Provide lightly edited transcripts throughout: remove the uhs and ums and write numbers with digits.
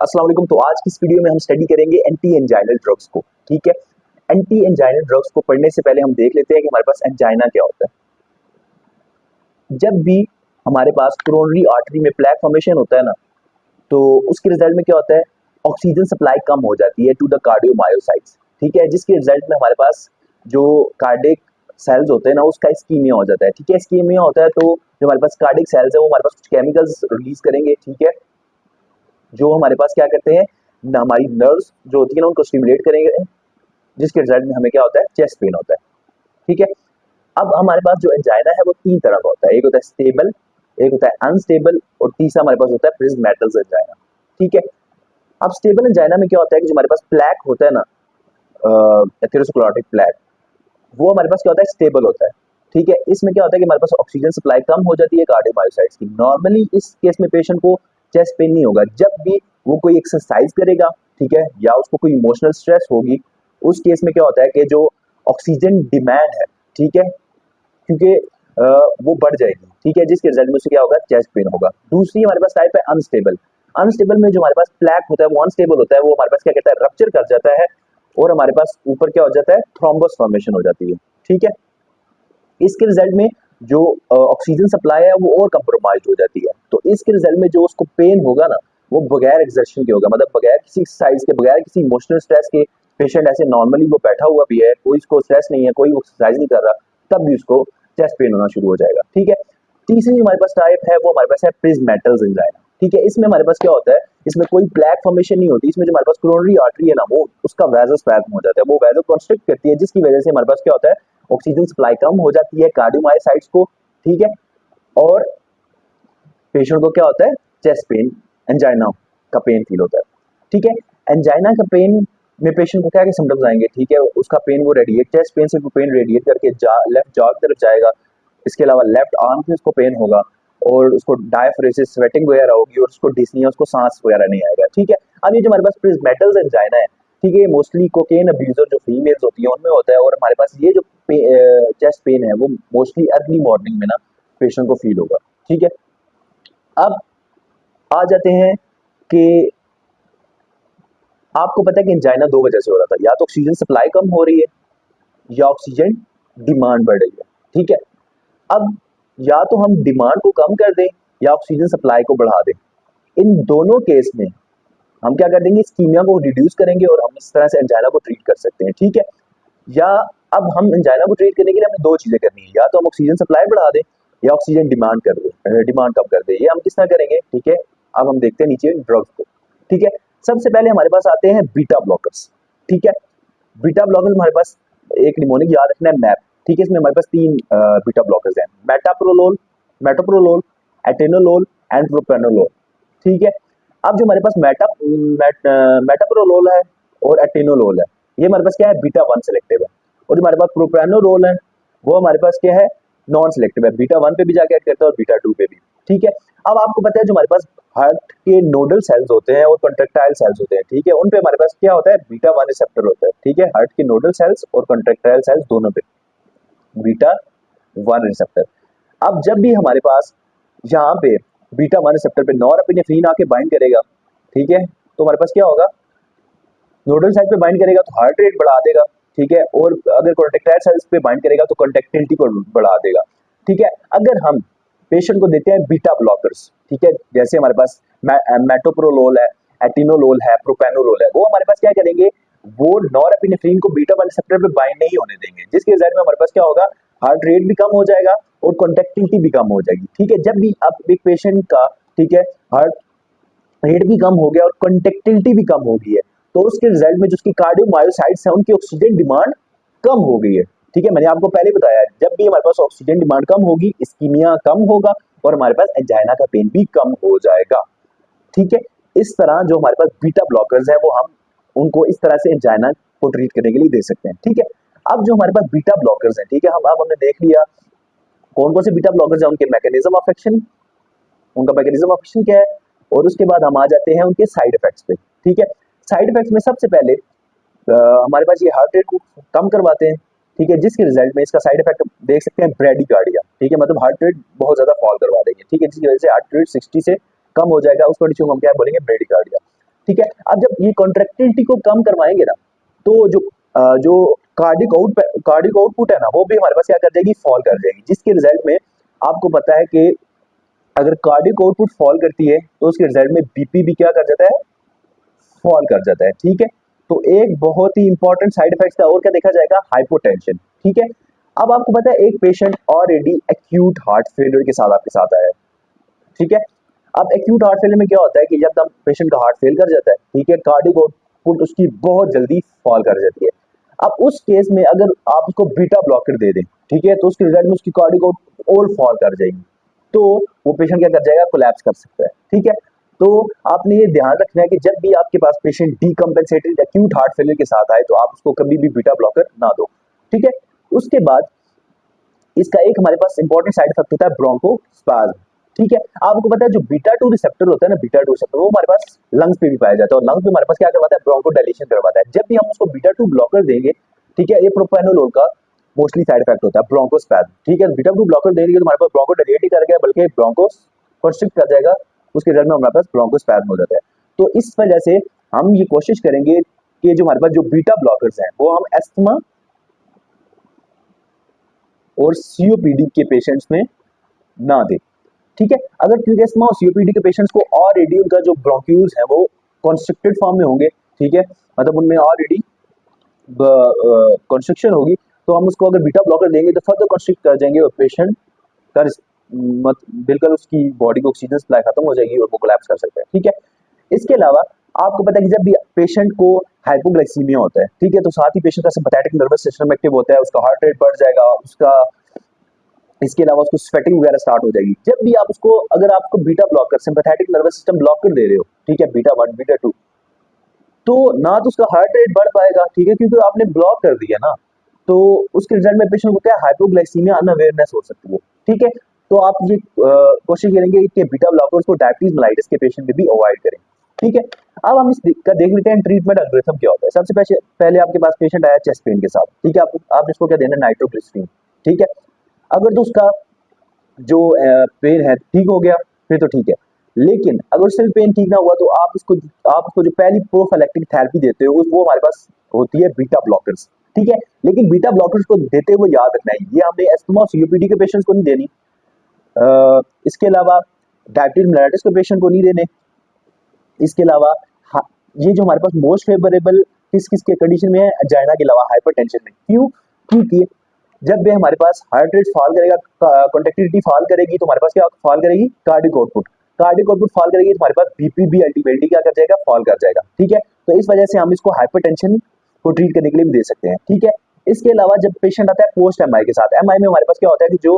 अस्सलाम वालेकुम। तो आज की इस वीडियो में हम स्टडी करेंगे एंटी एंजाइनल ड्रग्स को। ठीक है, एंटी एंजाइनल ड्रग्स को पढ़ने से पहले हम देख लेते हैं कि हमारे पास एंजाइना क्या होता है। जब भी हमारे पास कोरोनरी आर्टरी में प्लेक फॉर्मेशन होता है ना, तो उसके रिजल्ट में क्या होता है, ऑक्सीजन सप्लाई कम हो जाती है टू द कार्डियोमायोसाइट्स। ठीक है, जिसके रिजल्ट में हमारे पास जो कार्डिक सेल्स होते हैं ना, उसका इस्कीमिया हो जाता है। ठीक है, इस्कीमिया होता है तो जो हमारे पास कार्डिक सेल्स है वो हमारे पास कुछ केमिकल्स रिलीज करेंगे। ठीक है, जो हमारे पास क्या करते हैं, हमारी नर्व्स जो होती है ना उनको स्टिमुलेट करेंगे, जिसके रिजल्ट में हमें क्या होता है, चेस्ट पेन होता है। ठीक है, अब हमारे पास जो एंजाइना है वो तीन तरह का होता है, एक होता है स्टेबल, एक होता है अनस्टेबल और तीसरा हमारे पास होता है प्रिज्मेटल एंजाइना। ठीक है, अब स्टेबल एंजाइना में क्या होता है कि जो हमारे पास प्लैक होता है ना, एथेरोस्क्लेरोटिक प्लैक, वो हमारे पास क्या होता है, स्टेबल होता है। ठीक है, इसमें क्या होता है कि हमारे पास ऑक्सीजन सप्लाई कम हो जाती है कार्डियोमायोसाइट्स की। नॉर्मली इस केस में पेशेंट को चेस्ट पेन नहीं होगा। जब भी वो कोई एक्सरसाइज करेगा, ठीक है, या उसको कोई इमोशनल स्ट्रेस होगी, उस केस में क्या होता है कि जो ऑक्सीजन डिमांड है, ठीक है, क्योंकि वो बढ़ जाएगी। ठीक है, जिसके रिजल्ट में उससे क्या होगा, चेस्ट पेन होगा। दूसरी हमारे पास टाइप है अनस्टेबल। अनस्टेबल में जो हमारे पास प्लैक होता है वो अनस्टेबल होता है, वो हमारे पास क्या कहता है, रप्चर कर जाता है और हमारे पास ऊपर क्या हो जाता है, थ्रोम्बस फॉर्मेशन हो जाती है। ठीक है, इसके रिजल्ट में जो ऑक्सीजन सप्लाई है वो और कंप्रोमाइज हो जाती है। तो इसके रिजल्ट में जो उसको पेन होगा ना, वो बगैर एक्सर्शन के होगा, मतलब बगैर किसी एक्सरसाइज के, बगैर किसी इमोशनल स्ट्रेस के। पेशेंट ऐसे नॉर्मली वो बैठा हुआ भी है, कोई इसको स्ट्रेस नहीं है, कोई एक्सरसाइज नहीं कर रहा, तब भी उसको चेस्ट पेन होना शुरू हो जाएगा। ठीक है, तीसरी हमारे पास टाइप है वो हमारे पास है प्रिज्मेटल एंजाइना। ठीक है, इसमें हमारे पास क्या होता है, इसमें कोई प्लैक फॉर्मेशन नहीं होती। इसमें जो हमारे पास कोरोनरी आर्टरी है ना, वो उसका वैसोस्पैज्म हो जाता है, वो वैसो कंस्ट्रिक्ट करती है, जिसकी वजह से हमारे पास क्या होता है, ऑक्सीजन सप्लाई कम हो जाती है कार्डियोमायोसाइट्स को। ठीक है, और पेशेंट को क्या होता है, चेस्ट पेन, एंजाइना का पेन फील होता है। ठीक है, एंजाइना का पेन में पेशेंट को क्या क्या सिम्टम्स आएंगे। ठीक है, उसका पेन वो रेडिएट, चेस्ट पेन से वो पेन रेडिएट करके लेफ्ट जॉ की तरफ जाएगा। इसके अलावा लेफ्ट आर्म से उसको पेन होगा और उसको डायफ्रेसिस, स्वेटिंग वगैरह होगी और उसको डिस्निया, उसको सांस वगैरह नहीं आएगा। ठीक है, अब ये जो हमारे पास प्रिज्मेटल एंजाइना है, ठीक है, मोस्टली कोकेन अब्यूजर जो फीमेल्स होती है उनमें होता है, और हमारे पास ये जो चेस्ट पेन है वो मोस्टली अर्ली मॉर्निंग में ना पेशेंट को फील होगा। ठीक है, अब आ जाते हैं कि आपको पता है कि एंजाइना दो वजह से हो रहा था, या तो ऑक्सीजन सप्लाई कम हो रही है या ऑक्सीजन डिमांड बढ़ रही है। ठीक है, अब या तो हम डिमांड को कम कर दें या ऑक्सीजन सप्लाई को बढ़ा दें। इन दोनों केस में हम क्या कर देंगे, इस्कीमिया को रिड्यूस करेंगे और हम इस तरह से एंजाइना को ट्रीट कर सकते हैं। ठीक है, या अब हम एंजाइना को ट्रीट करने के लिए हमें दो चीजें करनी है, या तो हम ऑक्सीजन सप्लाई बढ़ा दें या ऑक्सीजन डिमांड कर दें, डिमांड कम कर दें। ये हम किस तरह करेंगे, ठीक है, अब हम देखते हैं नीचे ड्रग्स को। ठीक है, सबसे पहले हमारे पास आते हैं बीटा ब्लॉकर्स। ठीक है, बीटा ब्लॉकर्स हमारे पास एक निमोनिक याद रखना है, मैप। ठीक है, इसमें हमारे पास तीन बीटा ब्लॉकर्स हैं, मेटाप्रोलोल, मेटोप्रोलोल, एटेनोलोल एंड प्रोपेनोलोल। ठीक है, अब जो हमारे पास मेटाप्रोलोल है और एटेनोलोल है, ये हमारे पास क्या है, बीटा 1 सेलेक्टिव है। और जो हमारे पास प्रोपेनोलोल है वो हमारे पास क्या है, नॉन सेलेक्टिव है, बीटा 1 पे भी जाके ऐड करता है और बीटा 2 पे भी। ठीक है, अब आपको पता है जो हमारे पास हार्ट के नोडल सेल्स होते हैं और कॉन्ट्रैक्टाइल सेल्स होते हैं, ठीक है, उन पे हमारे पास क्या होता है, बीटा 1 रिसेप्टर होता है। ठीक है, हार्ट के नोडल सेल्स और कॉन्ट्रैक्टाइल सेल्स दोनों पे बीटा 1 रिसेप्टर। अब जब भी हमारे पास यहाँ पे बीटा 1 रिसेप्टर पे नॉरएपिनेफ्रिन आके बाइंड करेगा, ठीक है, तो हमारे पास क्या होगा, नोडल साइड पे बाइंड करेगा तो हार्ट रेट बढ़ा देगा। ठीक है, और अगर कॉन्ट्रैक्टाइल सेल्स पे बाइंड करेगा तो कॉन्ट्रैक्टिलिटी को बढ़ा देगा। ठीक है, अगर हम पेशेंट को देते हैं बीटा ब्लॉकर्स, ठीक है, जैसे हमारे पास मेटोप्रोलोल है, एटिनोलोल है, प्रोपेनोलोल है, वो हमारे पास क्या करेंगे, वो नॉरएपिनेफ्रिन को बीटा 1 रिसेप्टर पे बाइंड नहीं होने देंगे, जिसके रिजल्ट में हमारे पास क्या होगा, हार्ट रेट भी कम हो जाएगा और कॉन्ट्रैक्टिलिटी भी कम हो जाएगी। ठीक है, जब भी अब एक पेशेंट का, ठीक है, हार्ट रेट भी कम हो गया और कॉन्ट्रैक्टिलिटी भी कम हो गई है, तो उसके रिजल्ट में जो उसकी कार्डियोमायोसाइट्स है उनकी ऑक्सीजन डिमांड कम हो गई है। ठीक है, मैंने आपको पहले बताया, जब भी हमारे पास ऑक्सीजन डिमांड कम होगी, इस्कीमिया कम होगा और हमारे पास एंजाइना का पेन भी कम हो जाएगा। ठीक है, इस तरह जो हमारे पास बीटा ब्लॉकर्स है वो हम उनको इस तरह से एंजाइना को ट्रीट करने के लिए दे सकते हैं। ठीक है, अब जो हमारे पास बीटा ब्लॉकर्स हैं, ठीक है, हमने देख लिया कौन कौन से बीटा ब्लॉकर्स हैं, उनके मैकेनिज्म ऑफ एक्शन, उनका मैकेनिज्म ऑफ एक्शन क्या है, और उसके बाद हम आ जाते हैं उनके साइड इफेक्ट्स पे। ठीक है, साइड इफेक्ट्स में सबसे पहले हमारे पास ये हार्ट रेट को कम करवाते हैं। ठीक है, जिसके रिजल्ट में इसका साइड इफेक्ट देख सकते हैं, ब्रेडिकार्डिया। ठीक है, मतलब हार्ट रेट बहुत ज्यादा फॉल करवा देंगे। ठीक है, जिसकी वजह से हार्ट रेट 60 से कम हो जाएगा, उस कंडीशन को हम क्या बोलेंगे, ब्रेडिकार्डिया। ठीक है। अब जब ये कॉन्ट्रैक्टिलिटी को कम करवाएंगे ना, तो जो कार्डिक आउटपुट है ना, वो भी हमारे पास क्या कर जाएगी, फॉल कर जाएगी, जिसके रिजल्ट में आपको पता है कि अगर कार्डिक आउटपुट फॉल करती है तो उसके रिजल्ट में बीपी भी क्या कर जाता है, फॉल कर जाता है। ठीक है, तो एक बहुत ही इंपॉर्टेंट साइड इफेक्ट का और क्या देखा जाएगा, हाइपोटेंशन। ठीक है, अब आपको पता है एक patient already acute heart failure के साथ आपके साथ आया है। ठीक है, अब एक्यूट हार्ट फेलियर में क्या होता है कि जब पेशेंट का हार्ट फेल कर जाता है, ठीक है, कार्डिक आउटपुट उसकी बहुत जल्दी फॉल कर जाती है। अब उस केस में अगर आप उसको बीटा ब्लॉकर दे दें, ठीक है, तो उसके रिजल्ट में उसकी कार्डिक आउटपुट और फॉल कर जाएगी, तो वो पेशेंट क्या कर जाएगा, कोलैप्स कर सकता है। ठीक है, तो आपने ये ध्यान रखना है कि जब भी आपके पास पेशेंट डीकम्पेंसेटेड एक्यूट हार्ट फेलियर के साथ आए तो आप उसको कभी भी बीटा ब्लॉकर ना दो। ठीक है, उसके बाद इसका एक हमारे पास इंपॉर्टेंट साइड इफेक्ट होता है ब्रोंकोस्पाज्म। ठीक है, आपको पता है जो बीटा 2 रिसेप्टर होता है ना, बीटा 2 रिसेप्टर वो हमारे पास लंग्स पे भी पाया जाता है, और लंग्स पे हमारे पास क्या करवाता है, ब्रोंकोडायलेशन करवाता है। जब भी हम उसको बीटा 2 ब्लॉकर देंगे, ठीक है, ये प्रोप्रानोलोल का मोस्टली साइड इफेक्ट होता है ब्रोंकोस्पाज्म। ठीक है, बीटा 2 ब्लॉकर देंगे तो हमारे पास ब्रोंकोडायलेट ही करेगा, बल्कि ब्रोंकोस कंस्ट्रिक्ट कर जाएगा, उसके रिजल्ट में हमारे पास ब्रोंकोस्पाज्म हो जाता है। तो इस वजह से हम ये कोशिश करेंगे कि जो हमारे पास जो बीटा ब्लॉकर्स हैं वो हम एस्थमा और सीओपीडी के पेशेंट्स में ना दें। ठीक है, अगर क्योंकि एस्थमा और सीओपीडी के पेशेंट्स को ऑलरेडी उनका जो ब्रोंक्यूल्स है वो कॉन्स्ट्रिक्टेड फॉर्म में होंगे, ठीक है, मतलब उनमें ऑलरेडी कंस्ट्रक्शन होगी, तो हम उसको अगर बीटा ब्लॉकर देंगे तो फर्दर कंस्ट्रिक्ट कर जाएंगे और पेशेंट का बिल्कुल उसकी बॉडी को ऑक्सीजन सप्लाई खत्म हो जाएगी और वो कोलैप्स कर सकता है। ठीक है, इसके अलावा आपको पता है कि जब भी पेशेंट को हाइपोग्लाइसीमिया होता है, ठीक है, तो साथ ही पेशेंट का सिंपैथेटिक नर्वस सिस्टम एक्टिव होता है, उसका हार्ट रेट बढ़ जाएगा, उसका इसके अलावा उसको स्वेटिंग वगैरह स्टार्ट हो जाएगी। जब भी आप उसको अगर आपको beta blocker sympathetic nervous system blocker दे रहे हो, ठीक है, बीटा 1 बीटा 2, तो ना तो उसका हार्ट रेट बढ़ पाएगा, ठीक है, क्योंकि आपने ब्लॉक कर दिया ना, तो उसके रिजल्ट में पेशेंट को क्या हाइपोग्लाइसीमिया अनअवेयरनेस हो सकती है। ठीक है, तो आप ये कोशिश करेंगे कि बीटा ब्लॉकर्स को डायबिटीज मेलाइटिस के पेशेंट में भी अवॉइड करें। ठीक है, अब हम इसका देख लेते हैं ट्रीटमेंट एल्गोरिथम क्या होता है। सबसे पहले आपके पास पेशेंट आया चेस्ट पेन के साथ, ठीक है, आप इसको क्या देना, नाइट्रोग्लिसरीन। ठीक है, अगर तो उसका जो पेन है ठीक हो गया फिर तो ठीक है, लेकिन अगर स्टिल पेन ठीक ना हुआ तो आप उसको जो पहली प्रोफिलैक्टिक थेरेपी देते हो वो हमारे पास होती है बीटा ब्लॉकर्स। ठीक है, लेकिन बीटा ब्लॉकर्स को देते हुए याद रखना है ये हमने एस्थमा और सीओपीडी के पेशेंट्स को नहीं देनी, इसके अलावा डायबिटीज मेलाइटिस के पेशेंट को नहीं देने, इसके अलावा ये जो हमारे पास मोस्ट फेवरेबल किस के कंडीशन में है, एंजाइना के अलावा हाइपरटेंशन में। क्यों, क्योंकि जब भी हमारे पास हार्ट रेट फॉल करेगा, कॉन्ट्रैक्टिलिटी फॉल करेगी, तो हमारे पास क्या फॉल करेगी, कार्डिक आउटपुट फॉल करेगी, तो हमारे पास बीपी भी अल्टीमेटली क्या कर जाएगा, फॉल कर जाएगा। ठीक है, तो इस वजह से हम इसको हाइपरटेंशन को ट्रीट करने के लिए भी दे सकते हैं। ठीक है, इसके अलावा जब पेशेंट आता है पोस्ट एमआई के साथ, एमआई में हमारे पास क्या होता है कि जो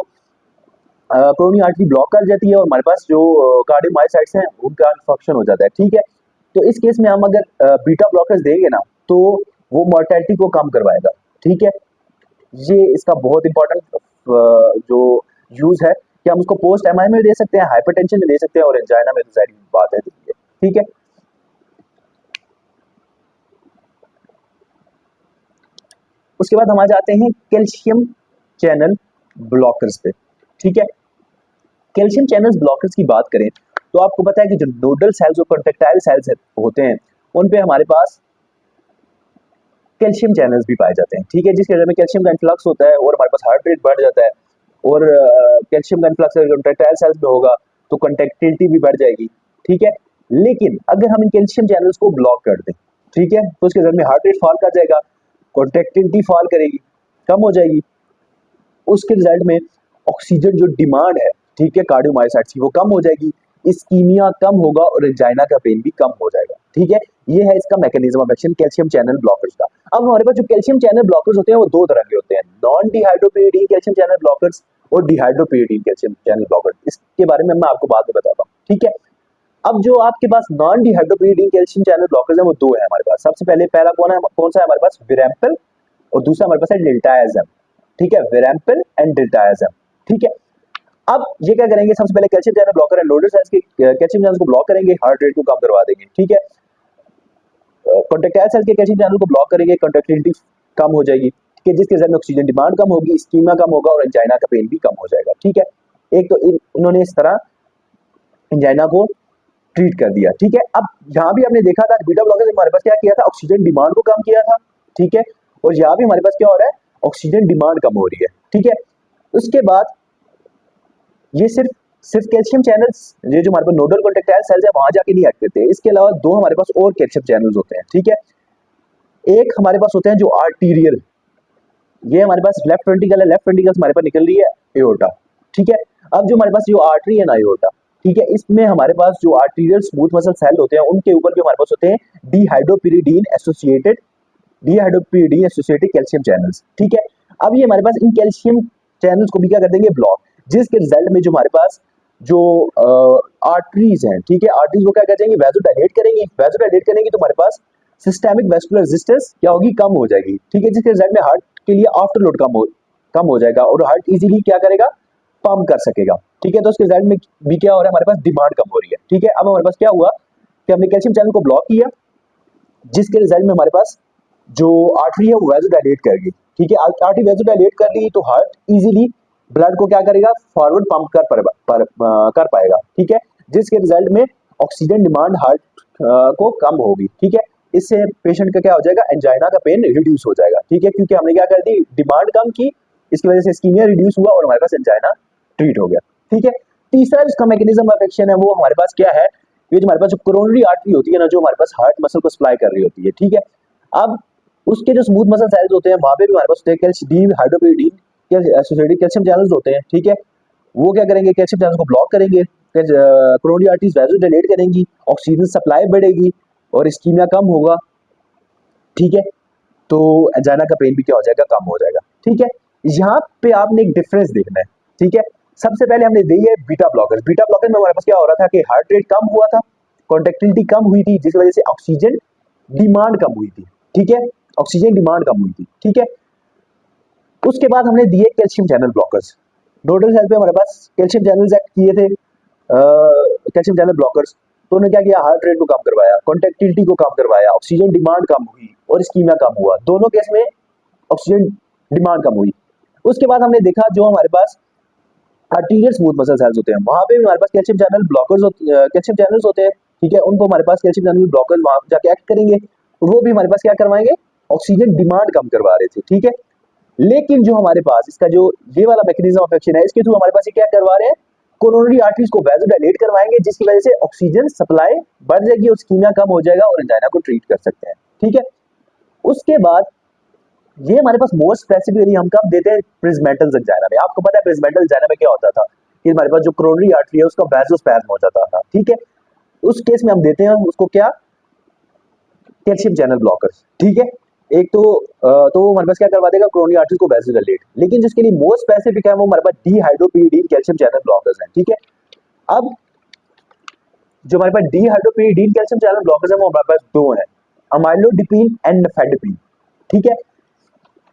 कोरोनरी आर्टरी ब्लॉक कर जाती है और हमारे पास जो कार्डियोमायोसाइट्स हैं उनका फंक्शन हो जाता है। ठीक है, तो इस केस में हम अगर बीटा ब्लॉकर्स देंगे ना तो वो मॉर्टेलिटी को कम करवाएगा। ठीक है, ये इसका बहुत इंपॉर्टेंट जो यूज है कि हम उसको पोस्ट एमआई में दे सकते हैं, हाइपरटेंशन में दे सकते हैं और एंजाइना में तो जाहिर बात है। ठीक है, उसके बाद हम आ जाते हैं कैल्शियम चैनल ब्लॉकर्स पे। ठीक है, कैल्शियम चैनल ब्लॉकर्स की बात करें तो आपको पता है कि जो नोडल सेल्स और कॉन्ट्रैक्टाइल सेल्स होते हैं उन पे हमारे पास कैल्शियम चैनल्स भी पाए जाते हैं। ठीक है, जिसके वजह में कैल्शियम का इन्फ्लक्स होता है और हमारे पास हार्ट रेट बढ़ जाता है, और कैल्शियम का इन्फ्लक्स अगर कॉन्ट्रैक्टाइल सेल्स में होगा तो कंडक्टिविटी भी बढ़ जाएगी। ठीक है, लेकिन अगर हम इन कैल्शियम चैनल्स को ब्लॉक कर दें, ठीक है, तो उसके वजह में हार्ट रेट फॉल कर जाएगा, कॉन्ट्रैक्टिविटी फॉल करेगी, कम हो जाएगी, उसके रिजल्ट में ऑक्सीजन जो डिमांड है, ठीक है, कार्डियोमायोसाइट्स की वो कम हो जाएगी, इस्कीमिया कम होगा और एंजाइना का पेन भी कम हो जाएगा। ठीक है, ये है इसका mechanism of action calcium channel blockers का। अब हमारे पास जो कैल्शियम चैनल ब्लॉकर्स होते हैं वो दो तरह के होते हैं, नॉन डिहाइड्रोपिरिडीन कैल्शियम चैनल ब्लॉकर्स और डिहाइड्रोपिरिडीन कैल्शियम चैनल ब्लॉकर्स। इसके बारे में मैं आपको बाद में बताता हूँ। ठीक है, अब जो आपके पास नॉन डिहाइड्रोपिरिडीन कैल्शियम चैनल ब्लॉकर्स हैं वो दो है हमारे पास। सबसे पहले पहला कौन सा है हमारे पास, विरैम्पिल, और दूसरा हमारे पास है डिल्टायाज़म। ठीक है, विरैम्पिल एंड डिल्टायाज़म। ठीक है, अब ये क्या करेंगे, सबसे पहले कैल्शियम चैनल ब्लॉकर है, नोडल सेल्स के कैल्शियम चैनल को ब्लॉक करेंगे, हार्ट रेट को कम करवा देंगे। ठीक है, कॉन्ट्रैक्टाइल सेल्स के कैल्शियम चैनल को ब्लॉक करेंगे, कंडक्टिविटी कम हो जाएगी, ठीक है, जिसके रिजल्ट में ऑक्सीजन डिमांड कम होगी, इस्कीमिया कम होगा और एंजाइना का पेन भी कम हो जाएगा। ठीक है, एक तो इन्होंने इस तरह एंजाइना को ट्रीट कर दिया, ठीक है। अब यहाँ भी हमने देखा था बीटा ब्लॉकर हमारे पास क्या किया था, ऑक्सीजन डिमांड को कम किया था, ठीक है। और यहाँ भी हमारे पास क्या हो रहा है, ऑक्सीजन डिमांड कम हो रही है, ठीक है। उसके बाद ये सिर्फ सिर्फ कैल्शियम चैनल्स, ये जो हमारे पास नोडल कॉन्ट्रैक्टाइल सेल्स है वहां जाके नहीं एक्ट करते हैं, इसके अलावा दो हमारे पास और कैल्शियम चैनल्स होते हैं, ठीक है। एक हमारे पास होते हैं जो आर्टीरियल, ये हमारे पास लेफ्ट वेंट्रिकल है, लेफ्ट वेंट्रिकल हमारे पास निकल रही है एओर्टा, ठीक है। अब जो हमारे पास जो आर्टरी है ना एओर्टा, ठीक है, इसमें हमारे पास जो आर्टीरियल स्मूथ मसल सेल होते हैं उनके ऊपर भी हमारे पास होते हैं डिहाइड्रोपिरिडीन एसोसिएटेड कैल्शियम चैनल्स, ठीक है। अब ये हमारे पास इन कैल्शियम चैनल्स को भी क्या कर देंगे, ब्लॉक, जिसके रिजल्ट में जो हमारे पास जो आर्टरीज हैं, ठीक है, आर्टरीज को क्या कर जाएंगे, वैसोडाइलेट करेंगी, वैसोडाइलेट करेंगे तो हमारे पास सिस्टेमिक वेस्कुलर रेजिस्टेंस क्या होगी, कम हो जाएगी, ठीक है, जिसके रिजल्ट में हार्ट के लिए आफ्टर लोड कम हो जाएगा और हार्ट इजीली क्या करेगा, पंप कर सकेगा, ठीक है। तो उसके रिजल्ट में भी क्या हो रहा है, हमारे पास डिमांड कम हो रही है, ठीक है। अब हमारे पास क्या हुआ कि हमने कैल्शियम चैनल को ब्लॉक किया, जिसके रिजल्ट में हमारे पास जो आर्टरी है वो वैसोडाइलेट कर गई, ठीक है। आर्टरी वैसोडाइलेट कर ली तो हार्ट इजीली ब्लड को क्या करेगा, फॉरवर्ड पंप कर पाएगा, ठीक है, जिसके रिजल्ट में ऑक्सीजन डिमांड हार्ट को कम होगी, ठीक है। इससे पेशेंट का क्या हो जाएगा, एंजाइना का पेन रिड्यूस हो जाएगा, ठीक है, क्योंकि हमने क्या कर दी, डिमांड कम की, इसकी वजह से इस्कीमिया रिड्यूस हुआ और हमारे पास एंजाइना ट्रीट हो गया, ठीक है। तीसरा जिसका मैकेनिज्म ऑफ एक्शन है वो हमारे पास क्या है, ये जो हमारे पास जो कोरोनरी आर्टरी होती है ना, जो हमारे पास हार्ट मसल को सप्लाई कर रही होती है, ठीक है। अब उसके जो स्मूथ मसल सेल्स होते हैं वहां पे भी हमारे पास हाइड्रोपिरिडीन एसोसिएटेड कैल्शियम चैनल्स होते हैं, ठीक है। वो क्या करेंगे, कैल्शियम चैनल्स को ब्लॉक करेंगे, कोरोनरी आर्टरीज वैसोडाइलेट करेंगी, ऑक्सीजन सप्लाई बढ़ेगी और इस्कीमिया कम होगा, ठीक है। तो एंजाइना का पेन भी क्या हो जाएगा, कम हो जाएगा, ठीक है। यहाँ पे आपने एक डिफरेंस देखना है, ठीक है। सबसे पहले हमने दी है बीटा ब्लॉकर्स, बीटा ब्लॉकर में हमारे पास क्या हो रहा था कि हार्ट रेट कम हुआ था, कॉन्ट्रैक्टिलिटी कम हुई थी, जिस वजह से ऑक्सीजन डिमांड कम हुई थी, ठीक है, ऑक्सीजन डिमांड कम हुई थी, ठीक है। उसके बाद हमने दिए calcium channel blockers, nodal cell पे हमारे पास कैल्शियम चैनल्स एक्ट किए थे, कैल्शियम चैनल ब्लॉकर्स, तो उन्होंने क्या किया, हार्ट रेट को कम करवाया, कॉन्ट्रैक्टिलिटी को कम करवाया, ऑक्सीजन डिमांड कम हुई और इस्कीमिया कम हुआ, दोनों केस में ऑक्सीजन डिमांड कम हुई। उसके बाद हमने देखा जो हमारे पास आर्टीरियल स्मूथ मसल सेल्स होते हैं वहां पे भी हमारे पास calcium channel blockers calcium channels होते हैं, ठीक है, उनको हमारे पास कैल्शियम चैनल ब्लॉकर्स वहां जाके एक्ट करेंगे, वो भी हमारे पास क्या करवाएंगे, ऑक्सीजन डिमांड कम करवा रहे थे, ठीक है। लेकिन जो हमारे पास इसका जो ये वाला मैकेनिज्म ऑफ एक्शन है, इसके थ्रू हमारे पास ये क्या करवा रहे हैं, कोरोनरी आर्टरीज को वैसोडाइलेट करवाएंगे, जिसकी वजह से ऑक्सीजन सप्लाई बढ़ जाएगी, इस्कीमिया कम हो जाएगा और एंजाइना को ट्रीट कर सकते हैं, ठीक है। उसके बाद ये हमारे पास मोस्ट स्पेसिफिकली हम कब देते हैं, प्रिज्मेटल एंजाइना में। आपको पता है प्रिज्मेटल एंजाइना में क्या होता था कि हमारे पास जो कोरोनरी आर्टरी है उसका वैसोस्पैज्म हो जाता था, ठीक है। उस केस में हम देते हैं उसको क्या, कैल्शियम चैनल ब्लॉकर्स, ठीक है। एक तो वो हमारे पास क्या करवा देगा, कोरोनरी आर्टरीज को वैसोडाइलेट, लेकिन जिसके लिए मोस्ट स्पेसिफिक है वो हमारे पास डिहाइड्रोपिरिडीन कैल्शियम चैनल ब्लॉकर्स हैं, ठीक है। अब जो हमारे पास डिहाइड्रोपिरिडीन कैल्शियम चैनल ब्लॉकर्स हैं वो हमारे पास दो हैं, अमाइलोडिपिन एंड निफेडिपिन, ठीक है।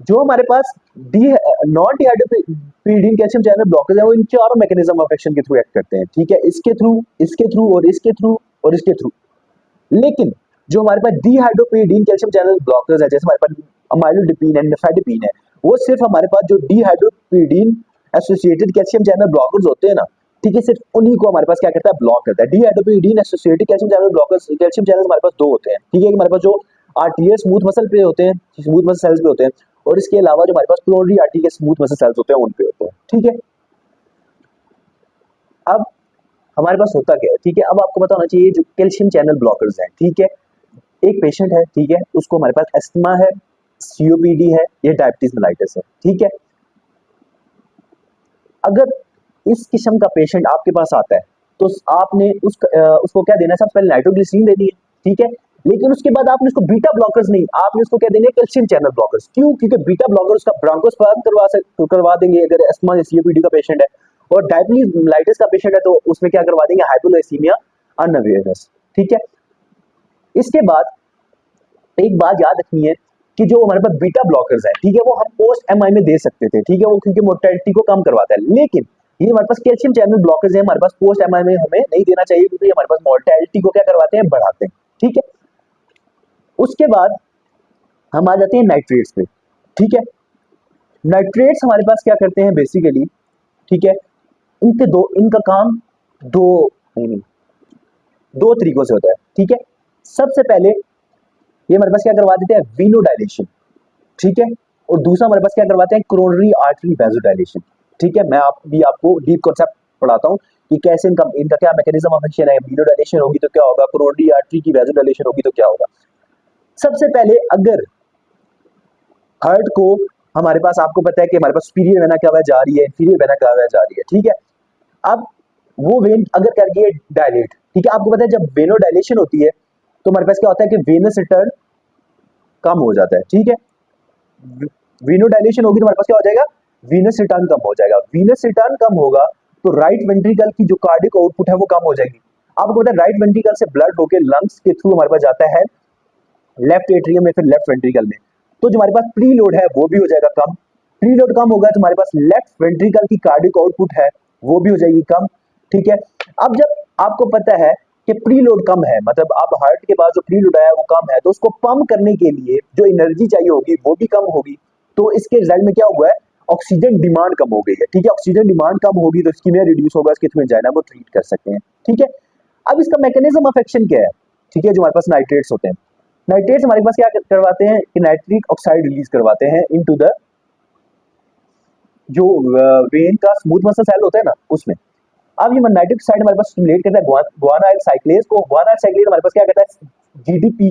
जो हमारे पास नॉन डिहाइड्रोपिरिडीन कैल्शियम चैनल ब्लॉकर्स हैं वो इन चारों मैकेनिज्म ऑफ एक्शन के थ्रू एक्ट करते हैं, ठीक है, इसके थ्रू, इसके थ्रू और इसके थ्रू और इसके थ्रू। लेकिन जो हमारे पास डिहाइड्रोपिरिडीन कैल्शियम चैनल ब्लॉकर्स है, जैसे हमारे पास अमाइलोडिपिन एंड निफेडिपिन है, वो सिर्फ हमारे पास जो डिहाइड्रोपिरिडीन एसोसिएटेड कैल्शियम चैनल ब्लॉकर्स होते हैं ना, ठीक है, सिर्फ उन्हीं को हमारे पास क्या करता है, ब्लॉक करता है। Dihydropyridine associated calcium channel blockers, calcium channel हमारे पास दो होते हैं, ठीक है, हमारे पास जो आर्टीरियल स्मूथ मसल पे होते हैं, स्मूथ मसल सेल्स पे होते हैं, और इसके अलावा जो हमारे पास कोरोनरी आर्टरी के स्मूथ मसल सेल्स होते हैं उन पे होते हैं, ठीक है। अब हमारे पास होता क्या है, ठीक है, अब आपको पता होना चाहिए जो कैल्शियम चैनल ब्लॉकर्स हैं, ठीक है, एक पेशेंट है, ठीक है, उसको हमारे पास अस्थमा है, सीओपीडी है या डायबिटीज मेलाइटिस है, ठीक है। अगर इस किस्म का पेशेंट आपके पास आता है तो आपने उसको क्या देना है, सबसे पहले नाइट्रोग्लिसरीन देनी है, ठीक है, लेकिन उसके बाद आपने उसको बीटा ब्लॉकर्स नहीं, आपने उसको क्या देने हैं, कैल्शियम चैनल ब्लॉकर्स। क्यों? क्योंकि बीटा ब्लॉकर उसका ब्रोंकोस्पाज्म करवा देंगे अगर अस्थमा या सीओपीडी का पेशेंट है, और डायबिटीज मेलाइटिस का पेशेंट है तो उसमें क्या करवा देंगे, हाइपोग्लाइसीमिया अनअवेयरनेस, ठीक है। इसके बाद एक बात याद रखनी है कि जो हमारे पास बीटा ब्लॉकर्स है, ठीक है, वो हम पोस्ट एमआई में दे सकते थे, ठीक है, वो क्योंकि मोर्टेलिटी को कम करवाता है, लेकिन ये हमारे पास कैल्शियम चैनल ब्लॉकर्स है, हमारे पास पोस्ट एमआई में हमें नहीं देना चाहिए क्योंकि हमारे पास मोर्टेलिटी को क्या करवाते हैं, बढ़ाते हैं, ठीक है। उसके बाद हम आ जाते हैं नाइट्रेट्स पे, ठीक है। नाइट्रेट्स हमारे पास क्या करते हैं बेसिकली, ठीक है, इनका काम दो दो तरीकों से होता है, ठीक है। सबसे पहले ये हमारे पास क्या करवा देते हैं, वेनोडाइलेशन, ठीक है। और दूसरा हमारे पास क्या करवाते हैं, कोरोनरी आर्टरी वैसोडाइलेशन, ठीक है। मैं आपको डीप कॉन्सेप्ट पढ़ाता हूँ कि कैसे इनका क्या मैकेनिज्म ऑफ एक्शन है। वेनोडाइलेशन होगी तो क्या होगा, कोरोनरी आर्टरी की वैसोडाइलेशन होगी तो क्या होगा। सबसे पहले अगर हार्ट को हमारे पास, आपको पता है कि हमारे पास सुपीरियर वेना क्या हुआ जा रही है, इंफीरियर वेना क्या हुआ जा रही है, ठीक है। अब वो वेन अगर कर गई है डायलेट, ठीक है। आपको पता है जब वेनोडाइलेशन होती है तो हमारे पास क्या होता है कि वेनस रिटर्न कम हो जाता है, ठीक है। वेनोडाइलेशन होगी तो हमारे पास क्या हो जाएगा, वीनस रिटर्न कम हो जाएगा। वीनस रिटर्न कम होगा तो राइट वेंट्रिकल की जो कार्डिक आउटपुट है वो कम हो जाएगी। आपको पता है राइट वेंट्रिकल से ब्लड होकर लंग्स के थ्रू हमारे पास जाता है लेफ्ट एट्रियम में, फिर लेफ्ट वेंट्रिकल में। तो जो हमारे पास प्री लोड है वो भी हो जाएगा कम। प्री लोड कम होगा तो हमारे पास लेफ्ट वेंट्रिकल की कार्डिक आउटपुट है वो भी हो जाएगी कम, ठीक है। अब जब आपको पता है कि प्री लोड कम है, मतलब अब हार्ट के पास जो प्री लोड आया वो कम है, तो उसको पंप करने के लिए जो एनर्जी चाहिए होगी वो भी कम होगी। तो इसके रिजल्ट में क्या हुआ है, ऑक्सीजन डिमांड कम हो गई है, ठीक है। ऑक्सीजन डिमांड कम होगी तो इसकी में रिड्यूस होगा, इसके थ्रू एंजाइना को ट्रीट कर सकते हैं, ठीक है। अब इसका मैकेनिज्म ऑफ एक्शन क्या है, ठीक है। जो हमारे पास नाइट्रेट्स होते हैं, नाइट्रेट्स हमारे पास क्या करवाते हैं कि नाइट्रिक ऑक्साइड रिलीज करवाते हैं इनटू द जो वेन का स्मूथ मसल सेल होता है ना उसमें। अब ये नाइट्रिक ऑक्साइड हमारे पास स्टिमुलेट करता है गुआनाइल साइक्लेज को। गुआनाइल साइक्लेज हमारे पास क्या करता है, जीटीपी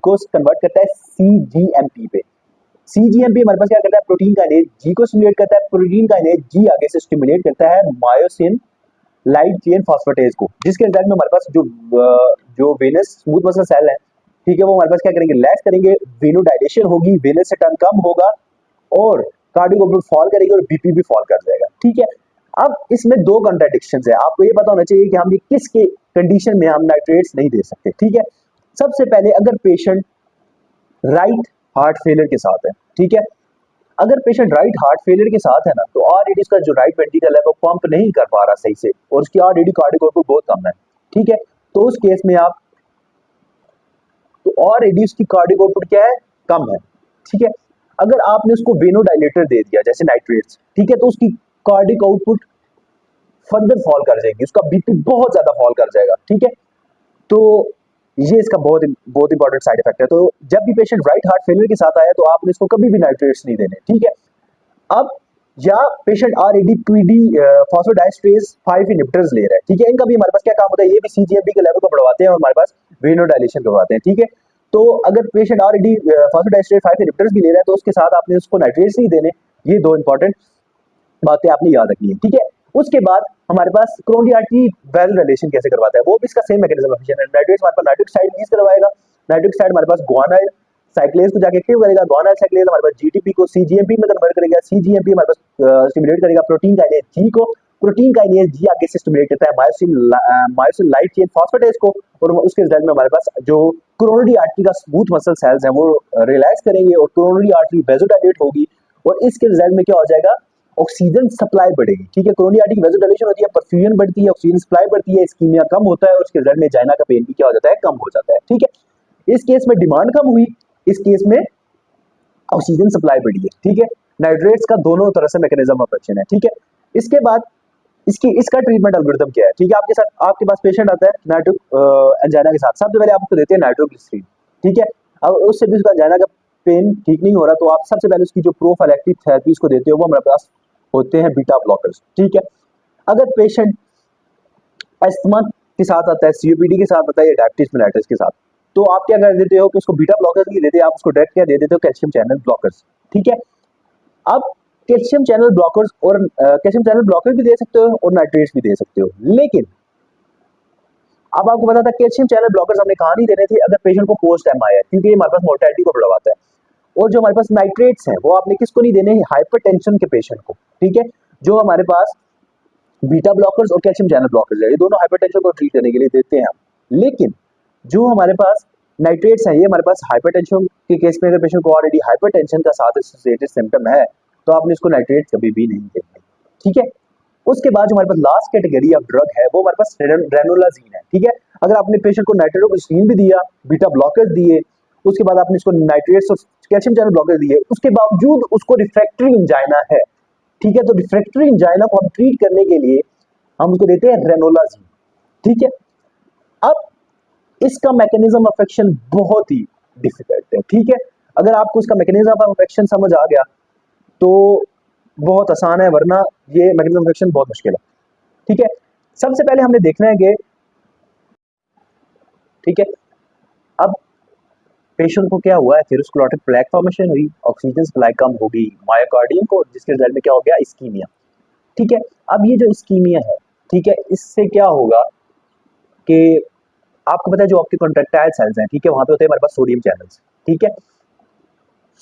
को कन्वर्ट करता है सीजीएमपी पे। सीजीएमपी हमारे पास क्या करता है, प्रोटीन काइनेज जी को स्टिमुलेट करता है, प्रोटीन काइनेज जी आगे से स्टिमुलेट करता है मायोसिन लाइट चेन फॉस्फेटेज को, जिसके रिजल्ट में हमारे पास जो वेनस स्मूथ मसल सेल है, ठीक है, वो हमारे पास क्या करेंगे, रिलैक्स करेंगे, वेनोडाइलेशन होगी, वेनस रिटर्न कम होगा और कार्डिक आउटपुट फॉल करेगी और बीपी भी फॉल कर जाएगा, ठीक है। अब इसमें दो कॉन्ट्राडिक्शंस है, आपको ये पता होना चाहिए कि हम ये किसके कंडीशन में हम नाइट्रेट्स नहीं दे सकते, ठीक है। सबसे पहले अगर पेशेंट राइट हार्ट फेलियर के साथ है, ठीक है। अगर पेशेंट राइट हार्ट फेलियर के साथ है ना, तो ऑलरेडी इसका जो राइट वेंट्रिकल है वो पंप नहीं कर पा रहा सही से और उसकी ऑलरेडी कार्डिक आउटपुट बहुत कम है, ठीक है। तो उस केस में आप तो ऑलरेडी उसकी कार्डिक आउटपुट क्या है, कम है, ठीक है। अगर आपने उसको वेनोडाइलेटर दे दिया जैसे नाइट्रेट्स, ठीक है, तो उसकी कार्डिक आउटपुट फर्दर फॉल कर जाएगी, उसका बीपी बहुत ज्यादा फॉल कर जाएगा, ठीक है। तो ये इसका बहुत बहुत इंपॉर्टेंट साइड इफेक्ट है। तो जब भी पेशेंट राइट हार्ट फेलियर के साथ आया तो आपने इसको कभी भी नाइट्रेट्स नहीं देने, ठीक है। अब या patient already PD phosphodiesterase 5 inhibitors ले रहा है, ठीक है। इनका भी हमारे पास क्या काम होता है, ये भी सीजीएमपी के लेवल को बढ़वाते हैं और हमारे पास वेनोडाइलेशन करवाते हैं, ठीक है। तो अगर पेशेंट ऑलरेडी फॉस्फोडाइस्ट्रेज 5 इनहिबिटर्स भी ले रहा है तो उसके साथ आपने उसको नाइट्रेट्स नहीं देने। ये दो इंपॉर्टेंट बातें आपने याद रखनी है, ठीक है। उसके बाद हमारे पास कोरोनरी आर्टरी वैसोडाइलेशन कैसे करवाता है, वो भी इसका सेम मैकेनिज्म ऑफ एक्शन है। नाइट्रेट्स हमारे पास नाइट्रिक ऑक्साइड रिलीज करवाएगा, नाइट्रिक ऑक्साइड हमारे पास गुआनाइल साइक्लेज को जाके एक्टिव करेगा, गुआनाइल साइक्लेज हमारे पास जीटीपी को सीजीएमपी में कन्वर्ट करेगा, सीजीएमपी हमारे पास स्टिमुलेट करेगा प्रोटीन काइनेज जी को, प्रोटीन काइनेज जी आगे से स्टिमुलेट करता है मायोसिन लाइट चेन फॉस्फेटेज को और उसके रिजल्ट में हमारे पास जो कोरोनरी आर्टरी का स्मूथ मसल सेल्स हैं वो रिलैक्स करेंगे और कोरोनरी आर्टरी वैसोडाइलेट होगी और इसके रिजल्ट में क्या हो जाएगा, ऑक्सीजन सप्लाई बढ़ेगी, ठीक है। कोरोनरी आर्टरी वैसोडाइलेशन होती है, परफ्यूजन बढ़ती है, ऑक्सीजन सप्लाई बढ़ती है, इस्कीमिया कम होता है और उसके रिजल्ट में जाइना का पेन भी क्या हो जाता है, कम हो जाता है, ठीक है। इस केस में डिमांड कम हुई, इस केस में ऑक्सीजन सप्लाई बढ़ी है, ठीक है। नाइट्रेट्स का दोनों तरह से मैकेनिज्म ऑफ एक्शन है, ठीक है। इसके बाद इसका ट्रीटमेंट एल्गोरिथम क्या है, ठीक है। आपके पास पेशेंट आता है नाइट्रो एंजाइना के साथ, सबसे पहले आप उसको देते हैं नाइट्रोग्लिसरीन, ठीक है। अब उससे भी उसका एंजाइना का पेन ठीक नहीं हो रहा तो आप सबसे पहले उसकी जो प्रोफाइलैक्टिक थेरेपीज को देते हो वो हमारे पास होते हैं बीटा ब्लॉकर्स, ठीक है। अगर पेशेंट अस्थमा के साथ आता है, सीओपीडी के साथ आता है या डायबिटीज मेलाइटिस के साथ, तो आप क्या कर देते हो कि उसको बीटा ब्लॉकर्स नहीं देते, आप उसको डायरेक्ट क्या दे देते हो, कैल्शियम चैनल ब्लॉकर्स, ठीक है। अब कैल्शियम चैनल ब्लॉकर्स और कैल्शियम चैनल ब्लॉकर भी दे सकते हो और नाइट्रेट्स भी दे सकते हो, लेकिन अब आपको पता था कैल्शियम चैनल ब्लॉकर्स हमने कहा नहीं देने थे अगर पेशेंट को पोस्ट एमआई है, क्योंकि ये हमारे पास मोर्टेलिटी को बढ़वाता है। और जो हमारे पास नाइट्रेट्स हैं वो आपने किसको नहीं देने, हाइपरटेंशन के पेशेंट को, ठीक है। जो हमारे पास बीटा ब्लॉकर्स और कैल्शियम चैनल ब्लॉकर्स है ये दोनों हाइपरटेंशन को ट्रीट करने के लिए देते हैं हम, लेकिन जो हमारे पास नाइट्रेट्स है ये हमारे पास हाइपरटेंशन के केस में अगर पेशेंट को ऑलरेडी हाइपरटेंशन का साथ एसोसिएटेड सिम्टम है तो आपने इसको नाइट्रेट्स कभी भी नहीं देंगे, ठीक है। उसके बाद जो हमारे पास लास्ट कैटेगरी ऑफ ड्रग है वो हमारे पास रेनोलाजीन है, ठीक है। अगर आपने पेशेंट को नाइट्रोग्लिसरीन भी दिया, बीटा ब्लॉकर्स दिए, उसके बाद आपने इसको नाइट्रेट्स और कैल्शियम चैनल ब्लॉकर्स दिए, उसके बावजूद उसको रिफ्रैक्टरी एंजाइना है, ठीक है। तो रिफ्रैक्टरी एंजाइना को हम ट्रीट करने के लिए हम उसको देते हैं रेनोलाजीन, ठीक है। अब इसका मैकेनिज्म ऑफ एक्शन बहुत ही डिफिकल्ट है, ठीक है। अगर आपको इसका मैकेनिज्म ऑफ एक्शन समझ आ गया तो बहुत आसान है, वरना ये मैकेनिज्म ऑफ एक्शन बहुत मुश्किल है, ठीक है। सबसे पहले हमने देखना है कि ठीक है, अब पेशेंट को क्या हुआ है, एथेरोस्क्लेरोटिक प्लेक फॉर्मेशन हुई, ऑक्सीजन सप्लाई कम हो गई मायोकार्डियम को, जिसके रिजल्ट में क्या हो गया, इस्कीमिया, ठीक है। अब ये जो इस्कीमिया है, ठीक है, इससे क्या होगा कि आपको पता है जो आपके कॉन्ट्रैक्टाइल सेल्स हैं, ठीक है, वहां पे होते हैं हमारे पास सोडियम चैनल्स, ठीक है।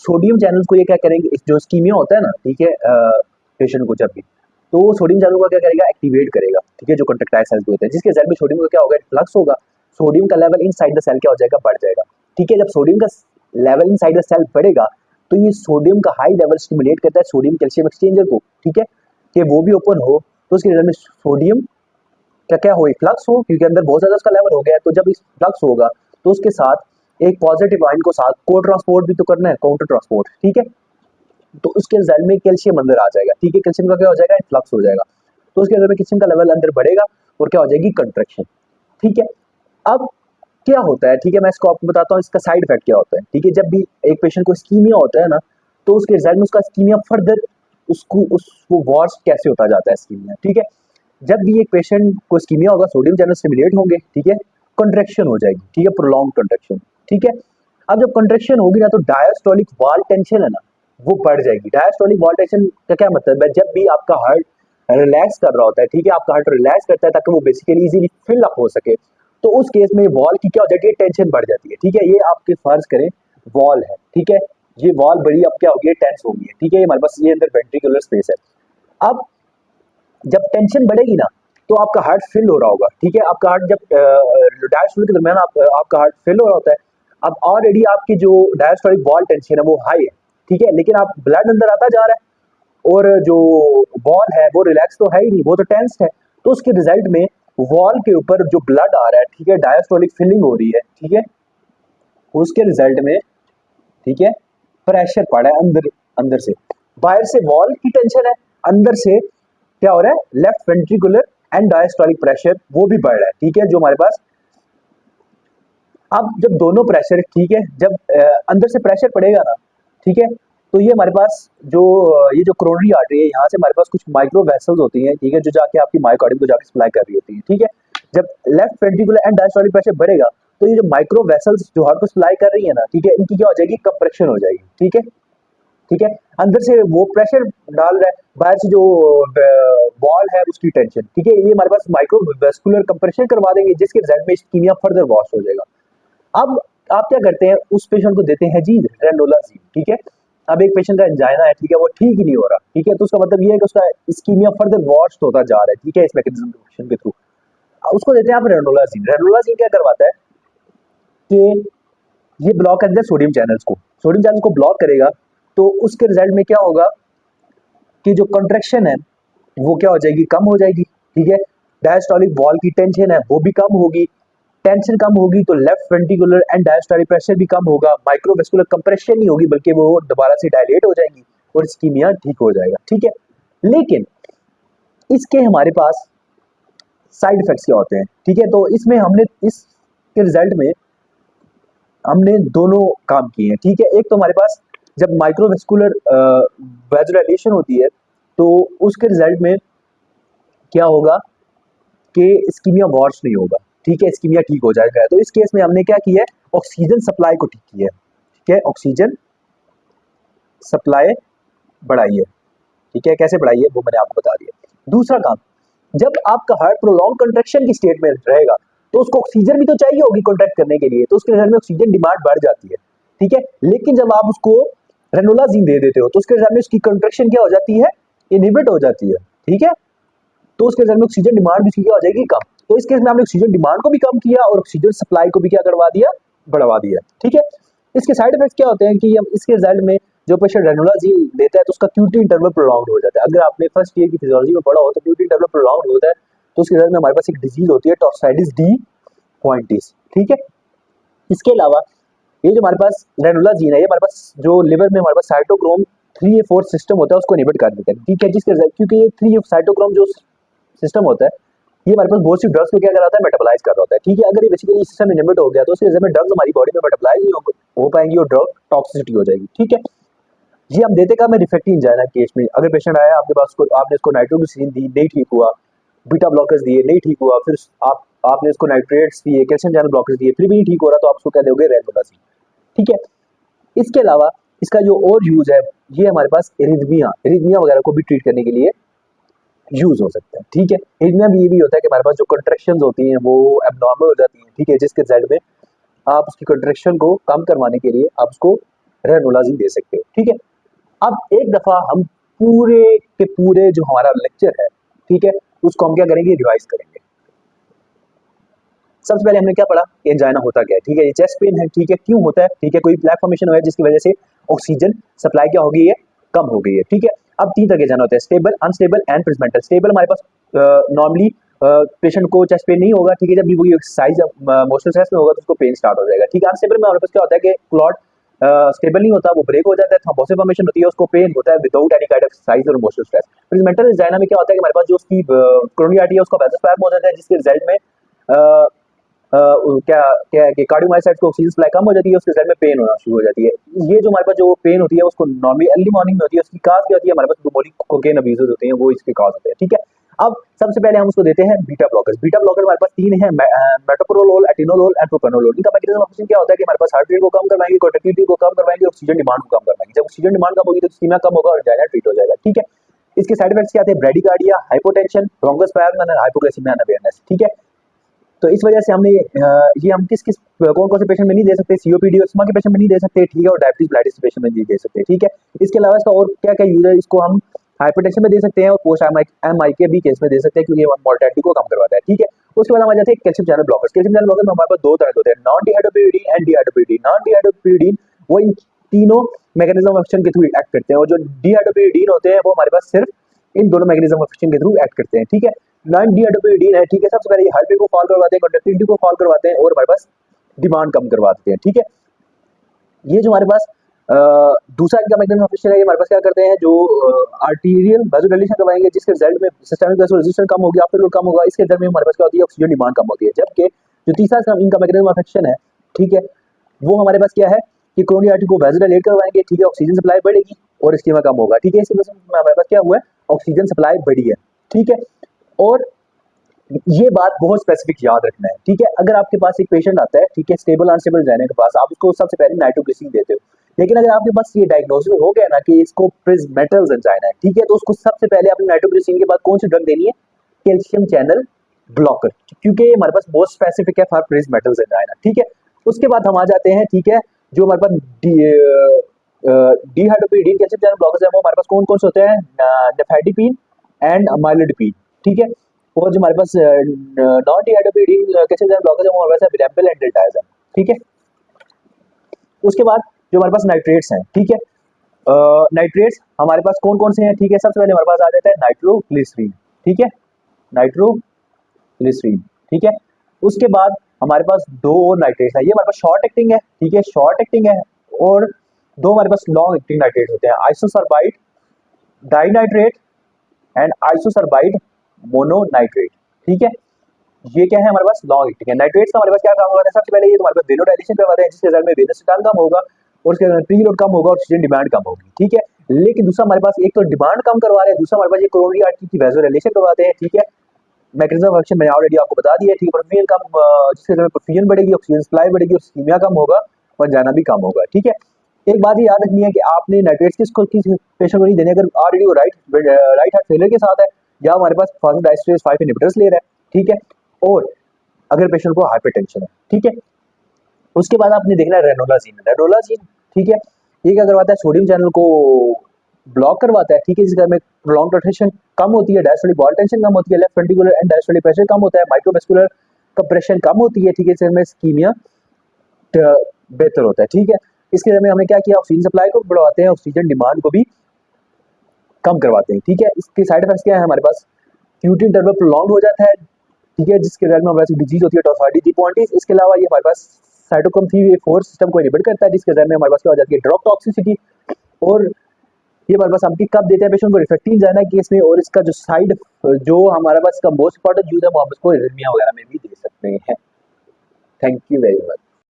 सोडियम चैनल्स को ये क्या करेंगे, जो इस्कीमिया होता है ना, ठीक है, पेशेंट को जब भी, तो वो सोडियम चैनल को क्या करेगा, एक्टिवेट करेगा, ठीक है, जो कॉन्ट्रैक्टाइल सेल्स होते हैं, जिसके रिजल्ट में सोडियम का क्या होगा, फ्लक्स होगा, सोडियम का लेवल इनसाइड द सेल क्या हो जाएगा, बढ़ जाएगा, ठीक है। जब सोडियम का लेवल इनसाइड द सेल बढ़ेगा तो ये सोडियम का हाई लेवल स्टिमुलेट करता है सोडियम कैल्शियम एक्सचेंजर को, ठीक है, कि वो भी ओपन हो, तो उसके रिजल्ट में सोडियम क्या क्या हो, फ्लक्स हो, क्योंकि अंदर बहुत ज्यादा उसका लेवल हो गया है। तो जब इस फ्लक्स होगा तो उसके साथ एक पॉजिटिव आयन को साथ को ट्रांसपोर्ट भी तो करना है, काउंटर ट्रांसपोर्ट, ठीक है। तो उसके रिजल्ट में कैल्शियम अंदर आ जाएगा, ठीक है, कैल्शियम का क्या हो जाएगा, फ्लक्स हो जाएगा, तो उसके रिजल्ट में कैल्शियम का लेवल अंदर बढ़ेगा और क्या हो जाएगी, कंट्रैक्शन, ठीक है। अब क्या होता है, ठीक है, मैं इसको आपको बताता हूँ इसका साइड इफेक्ट क्या होता है, ठीक है। जब भी एक पेशेंट को इस्कीमिया होता है ना, तो उसके रिजल्ट में उसका इस्कीमिया फर्दर उसको वर्स्ट कैसे होता जाता है इस्कीमिया, ठीक है। जब भी एक पेशेंट को इस्कीमिया होगा, सोडियम चैनल स्टिमुलेट होंगे, ठीक है, कंट्रैक्शन हो जाएगी, ठीक है, प्रोलॉन्ग कंट्रैक्शन, ठीक है। अब जब कंट्रैक्शन होगी ना, तो डायस्टोलिक वॉल टेंशन है ना, वो बढ़ जाएगी। डायस्टोलिक वॉल टेंशन का क्या मतलब है, जब भी आपका हार्ट रिलैक्स कर रहा होता है, ठीक है, आपका हार्ट रिलैक्स करता है ताकि वो बेसिकली इजीली फिल अप हो सके, तो उस केस में वॉल की क्या हो जाती है, टेंशन बढ़ जाती है, ठीक है। ये आपके फर्ज करें वॉल है, ठीक है, ये वॉल बड़ी अब क्या होगी, टेंस होगी, ठीक है, हमारे पास ये अंदर वेंट्रिकुलर स्पेस है। अब जब टेंशन बढ़ेगी ना, तो आपका हार्ट फिल हो रहा होगा, ठीक है, आपका हार्ट जब डायस्टोलिक के दरमियान आपका हार्ट फिल हो रहा होता है, अब ऑलरेडी आपकी जो डायस्टोलिक वॉल टेंशन है वो हाई है, ठीक है, लेकिन आप ब्लड अंदर आता जा रहा है और जो वॉल है वो रिलैक्स तो है ही नहीं, वो तो टेंस है, तो उसके रिजल्ट में वॉल के ऊपर जो ब्लड आ रहा है, ठीक है, डायस्टोलिक फिलिंग हो रही है, ठीक है, उसके रिजल्ट में, ठीक है, प्रेशर पड़ा है अंदर, अंदर से, बाहर से वॉल की टेंशन है, अंदर से क्या हो रहा है, left ventricular end diastolic pressure वो भी बढ़ रहा है, ठीक है, जो हमारे पास। अब जब दोनों प्रेशर, ठीक है, जब अंदर से प्रेशर पड़ेगा ना, ठीक है, तो ये हमारे पास जो ये जो कोरोनरी आर्टरी है, यहाँ से हमारे पास कुछ माइक्रो वेसल्स होती हैं, ठीक है, जो जाके आपकी मायोकार्डियम को जाके सप्लाई कर रही होती है, ठीक है। जब left ventricular end diastolic pressure बढ़ेगा तो ये जो माइक्रो वेसल्स जो हार्ट को सप्लाई कर रही है ना, ठीक है, इनकी क्या हो जाएगी, कंप्रेशन हो जाएगी, ठीक है, ठीक है। अंदर से वो प्रेशर डाल रहा है, बाहर से जो वॉल है उसकी टेंशन, ठीक है, ये हमारे पास माइक्रो वेस्कुलर कंप्रेशन करवा देंगे, जिसके रिजल्ट में इस्कीमिया फर्दर वॉश हो जाएगा। अब आप क्या करते हैं, उस पेशेंट को देते हैं जी रेनोलाजीन, ठीक है। अब एक पेशेंट का एंजाइना है, ठीक है, वो ठीक ही नहीं हो रहा, ठीक है, तो उसका मतलब ये है कि उसका इस्कीमिया फर्दर वॉश होता जा रहा है, ठीक है, इस मैकेनिज्म के थ्रू उसको देते हैं आप रेनोलाजीन। रेनोलाजीन क्या करवाता है कि ये ब्लॉक कर देता है सोडियम चैनल्स को ब्लॉक करेगा, तो उसके रिजल्ट में क्या होगा कि जो कंट्रैक्शन है वो क्या हो जाएगी, कम हो जाएगी, ठीक है। डायस्टोलिक वॉल की टेंशन है वो भी कम होगी, टेंशन कम होगी तो left ventricular end diastolic pressure भी कम होगा, माइक्रोवेस्कुलर कंप्रेशन नहीं होगी बल्कि वो दोबारा से डायलेट हो जाएगी और इस्कीमिया ठीक हो जाएगा, ठीक है। लेकिन इसके हमारे पास साइड इफेक्ट्स क्या होते हैं, ठीक है, तो इसमें हमने इसके रिजल्ट में हमने दोनों काम किए हैं, ठीक है। एक तो हमारे पास जब माइक्रोवेस्कुलर वैजुलाइजेशन होती है तो उसके रिजल्ट में क्या होगा कि इस्कीमिया वॉश नहीं होगा, ठीक है, इस्कीमिया ठीक हो जाएगा। तो इस केस में हमने क्या किया है, ऑक्सीजन सप्लाई को ठीक किया है, ठीक है, ऑक्सीजन सप्लाई बढ़ाई है, ठीक है, कैसे बढ़ाई है वो मैंने आपको बता दिया। दूसरा काम, जब आपका हार्ट प्रोलॉन्ग कंट्रैक्शन की स्टेट में रहेगा तो उसको ऑक्सीजन भी तो चाहिए होगी कॉन्ट्रैक्ट करने के लिए, तो उसके रिजल्ट में ऑक्सीजन डिमांड बढ़ जाती है, ठीक है। लेकिन जब आप उसको रेनोलाजीन दे देते हो तो उसके रिजल्ट में उसकी कंट्रैक्शन क्या हो जाती है, इनहिबिट हो जाती है, ठीक है, तो उसके रिजल्ट में ऑक्सीजन डिमांड भी क्या हो जाएगी, कम। तो इस केस में हमने ऑक्सीजन डिमांड को भी कम किया और ऑक्सीजन सप्लाई को भी क्या करवा दिया, बढ़वा दिया, ठीक है। इसके साइड इफेक्ट्स क्या होते हैं कि हम इसके रिजल्ट में जो पेशेंट रेनोलाजीन लेता है तो उसका क्यूटी इंटरवल प्रोलॉन्ग हो जाता है। अगर आपने फर्स्ट ईयर की फिजियोलॉजी में पढ़ा हो तो क्यूटी इंटरवल प्रोलॉन्ग होता है, तो उसके रिजल्ट में हमारे पास एक डिजीज होती है टॉर्साइटिस डी पॉइंटिस, ठीक है। इसके अलावा ये जो हमारे पास रेनोलाजीन है, ये हमारे पास जो लिवर में हमारे पास साइटोक्रोम 3A4 सिस्टम होता है उसको इनहिबिट कर देता है, ठीक है, जिसके रिजल्ट क्योंकि ये 3 साइटोक्रोम जो सिस्टम होता है ये हमारे पास बहुत सी ड्रग्स को क्या कराता है, मेटाबोलाइज कर रहा होता है, ठीक है। अगर ये बेसिकली इस सिस्टम में इनहिबिट हो गया तो उसके में ड्रग्स हमारी बॉडी में मेटाबोलाइज नहीं हो पाएंगी और ड्रग टॉक्सिसिटी हो जाएगी, ठीक है। ये हम देते का मैं रिफ्रैक्टिव एंजाइना केस में, अगर पेशेंट आया आपके पास को, आपने इसको नाइट्रोग्लिसरीन दी, नहीं ठीक हुआ, बीटा ब्लॉकर्स दिए, नहीं ठीक हुआ, फिर आपने इसको नाइट्रेट्स दिए, कैल्शियम चैनल ब्लॉकर्स दिए, फिर भी नहीं ठीक हो रहा, तो आप उसको क्या दोगे, रेनोलाजीन, ठीक है। इसके अलावा इसका जो और यूज है, ये हमारे पास एरिथमिया वगैरह को भी ट्रीट करने के लिए यूज हो सकता है, ठीक है। एरिथमिया में ये भी होता है कि हमारे पास जो कंट्रैक्शंस होती हैं वो एबनॉर्मल हो जाती हैं, ठीक है, जिसके रिजल्ट में आप उसकी कंट्रैक्शन को कम करवाने के लिए आप उसको रेनोलाजीन दे सकते हो, ठीक है। अब एक दफा हम पूरे के पूरे जो हमारा लेक्चर है, ठीक है, उसको हम क्या करेंगे, रिवाइज करेंगे। सबसे पहले हमने क्या पढ़ा, एंजाइना होता क्या है, ठीक है, ये चेस्ट पेन है, ठीक है, क्यों होता है, ठीक है, कोई प्लेक फॉर्मेशन हुआ है जिसकी वजह से ऑक्सीजन सप्लाई क्या हो गई है, कम हो गई है, ठीक है। अब 3 तरह के एंजाइना होते हैं, स्टेबल, अनस्टेबल एंड प्रिजमेंटल। स्टेबल हमारे पास नॉर्मली पेशेंट को चेस्ट पेन नहीं होगा, ठीक है, जब भी वो एक्सरसाइज मोशन स्ट्रेस में होगा तो उसको पेन स्टार्ट हो जाएगा, ठीक है। अनस्टेबल में हमारे पास क्या होता है कि क्लॉट स्टेबल नहीं होता, वो ब्रेक हो जाता है, थ्रोम्बोसिस फॉर्मेशन होती है, उसको पेन होता है without any kind of exercise और मोशन स्ट्रेस। प्रिजमेंटल एंजाइना में क्या होता है कि हमारे पास जो उसकी कोरोनरी आर्टरी है उसका वेसोस्पैज्म हो जाता है, जिसके रिजल्ट में क्या क्या है कि कार्डियोमायोसाइट्स को ऑक्सीजन सप्लाई कम हो जाती है, उसके रिजल्ट में पेन होना शुरू हो जाती है। ये जो हमारे पास जो पेन होती है उसको नॉर्मली अर्ली मॉर्निंग में होती है, उसकी काज क्या होती है, हमारे पास ग्लूकोन कोकेन अब्यूजेस होते हैं, वो इसके काज होते हैं, ठीक है। अब सबसे पहले हम उसको देते हैं बीटा ब्लॉकर्स। बीटा ब्लॉकर हमारे पास 3 है, मेटोप्रोलोल, एटिनोलोल एंड प्रोपेनोलोल। इनका मैकेनिज्म ऑफ एक्शन क्या होता है कि हमारे पास हार्ट रेट को कम करवाएंगे, कॉन्ट्रैक्टिलिटी को कम करवाएंगे, ऑक्सीजन डिमांड को कम करवाएंगे। जब ऑक्सीजन डिमांड कम होगी तो इस्कीमिया कम होगा और एंजाइना ट्रीट हो जाएगा, ठीक है। इसके साइड इफेक्ट्स क्या आते हैं, bradycardia, hypotension, bronchospasm and hypoglycaemia unawareness, ठीक है। तो इस वजह से हमने ये हम किस किस कौन कौन से पेशेंट में नहीं दे सकते, सीओपीडी और के पेशेंट में नहीं दे सकते, ठीक है, और डायबिटीज मेलिटस के पेशेंट में नहीं दे सकते, ठीक है। इसके अलावा इसका और क्या क्या यूज है, इसको हम हाइपरटेंशन में दे सकते हैं और पोस्ट एमआई के भी केस में दे सकते हैं, क्योंकि ये मोर्टेलिटी को कम करवाता है, ठीक है। उसके बाद हम आ जाते हैं calcium channel blockers. Calcium channel blocker में हमारे पास 2 तरह के होते हैं, नॉन डिहाइड्रोपिरिडीन एंड डिहाइड्रोपिरिडीन। नॉन डिहाइड्रोपिरिडीन वो इन तीनों मैकेनिज्म ऑफ एक्शन के थ्रू एक्ट करते हैं, और जो डिहाइड्रोपिरिडीन होते हैं वो हमारे पास सिर्फ इन दोनों मैकेनिज्म ऑफ एक्शन के थ्रू एक्ट करते हैं, ठीक है। नॉन डिहाइड्रोपिरिडीन है, ठीक है, सबसे पहले ये हार्ट रेट को फॉल करवाते हैं, कंडक्टिविटी को फॉल करवाते हैं और हमारे पास डिमांड कम करवाते हैं, ठीक है। ये जो हमारे पास दूसरा इनका मैकेनिज्म ऑफ एक्शन है, ये हमारे पास क्या करते हैं, जो आर्टीरियल वासोडाइलेशन करवाएंगे, जिसके रिजल्ट में सिस्टमिक वेसो रेजिस्टेंस कम होगी, आफ्टर लोड कम होगा, इसके रिजल्ट में हमारे पास क्या होती है, ऑक्सीजन डिमांड कम होती है। जबकि जो तीसरा इनका मैकेनिज्म ऑफ एक्शन है, ठीक है, वो हमारे पास क्या है कि कोरोनरी आर्टरी को वासोडाइलेट करवाएंगे, ठीक है, ऑक्सीजन सप्लाई बढ़ेगी और इस्कीमिया कम होगा, ठीक है। इसकी वजह से हमारे पास क्या हुआ है, ऑक्सीजन सप्लाई बढ़ी है, ठीक है। और ये बात बहुत स्पेसिफिक याद रखना है, ठीक है। अगर आपके पास एक पेशेंट आता है, ठीक है, स्टेबल अनस्टेबल जाने के पास, आप उसको सबसे पहले नाइट्रोग्लिसरीन देते हो, लेकिन अगर आपके पास ये डायग्नोसिस हो गया ना कि इसको प्रिजमेटल्स एंजाइना है, ठीक है, तो उसको सबसे पहले आपने नाइट्रोग्लिसरीन के बाद कौन सी ड्रग देनी है, कैल्शियम चैनल ब्लॉकर, क्योंकि ये हमारे पास बहुत स्पेसिफिक है फॉर प्रिजमेटल्स एंजाइना, ठीक है। उसके बाद हम आ जाते हैं, ठीक है, जो हमारे पास डिहाइड्रोपिरिडीन कैल्शियम चैनल ब्लॉकर्स है, वो हमारे पास कौन कौन से होते हैं, नेफेडिपिन एंड अमाइलोडिपिन, ठीक है। और जो हमारे पास नॉन डिहाइड्रोपिरिडीन कैल्शियम चैनल ब्लॉकर्स है, वो हमारे पास है विलैम्पिल एंड डेल्टाजाम, ठीक है। उसके बाद जो हमारे पास नाइट्रेट्स हैं, ठीक है, नाइट्रेट्स हमारे पास कौन कौन से हैं, ठीक है। सबसे पहले हमारे पास आ जाता है नाइट्रोग्लिसरीन, ठीक है, नाइट्रोग्लिसरीन, ठीक है। उसके बाद हमारे पास 2 और नाइट्रेट्स है, ये हमारे पास शॉर्ट एक्टिंग है, ठीक है, शॉर्ट एक्टिंग है, और 2 हमारे पास लॉन्ग एक्टिंग नाइट्रेट्स होते हैं, आइसोसल्फाइड डाइनाइट्रेट एंड आइसोसल्फाइड मोनोनाइट्रेट, ठीक है। ये क्या है, हमारे पास लॉन्ग एक्टिंग है। नाइट्रेट्स का हमारे पास क्या काम होता है, सबसे पहले ये हमारे पास वेनोडाइलेशन करवाते हैं, जिसके रिजल्ट में वेनस रिटर्न कम होगा और उसके प्रीलोड कम होगा और ऑक्सीजन डिमांड कम होगी, ठीक है। लेकिन दूसरा हमारे पास एक तो डिमांड कम करवा रहे हैं, दूसरा हमारे पास ये कोरोनरी आर्टरी की वासोडाइलेशन करवाते हैं, ठीक है। मैकेनिज्म ऑफ एक्शन मैंने ऑलरेडी आपको बता दिया है, ठीक है। परफ्यूजन कम, जिसके रिजल्ट में परफ्यूजन बढ़ेगी, ऑक्सीजन सप्लाई बढ़ेगी, इस्कीमिया कम होगा और जाना भी कम होगा, ठीक है। एक बात ये याद रखनी है कि आपने नाइट्रेट्स किस पेशेंट को नहीं देने, अगर ऑलरेडी वो राइट हार्ट फेलियर के साथ है या हमारे पास फॉस्फोडाइस्ट्रेस 5 इनहिबिटर्स ले रहा है, ठीक है, और अगर पेशेंट को हाइपरटेंशन है, ठीक है। उसके बाद आपने देखना है रेनोलाजीन, ठीक है, ये क्या करवाता है, सोडियम चैनल को ब्लॉक करवाता है, ठीक है, जिसके में प्रोलॉन्ग रोटेशन कम होती है, डायस्टोलिक वॉल टेंशन कम होती है, left ventricular end diastolic pressure कम होता है, माइक्रोवेस्कुलर कंप्रेशन कम होती है, ठीक है, इसमें इस्कीमिया बेहतर होता है, ठीक है। इसके में हमने क्या किया, ऑक्सीजन सप्लाई को बढ़ाते हैं, ऑक्सीजन डिमांड को भी कम करवाते हैं, ठीक है। इसके साइड इफेक्ट्स क्या है, हमारे पास क्यूटी इंटरवल प्रोलॉन्ग हो जाता है, ठीक है, जिसके रिजल्ट में हमारे पास डिजीज होती है टॉर्साइडी डिपॉन्टिस। इसके अलावा ये हमारे पास साइटोक्रोम 3A4 सिस्टम को इनहिबिट करता है, जिसके रिजल्ट में हमारे पास क्या हो जाती है, ड्रग टॉक्सिसिटी और ये हमारे पास हम कब देते हैं पेशेंट को, रिफ्रैक्टिव एंजाइना केस में, और इसका जो साइड जो हमारे पास इसका मोस्ट इंपॉर्टेंट यूज है वो हम इसको एरिथमिया वगैरह में भी दे सकते हैं। Thank you very much.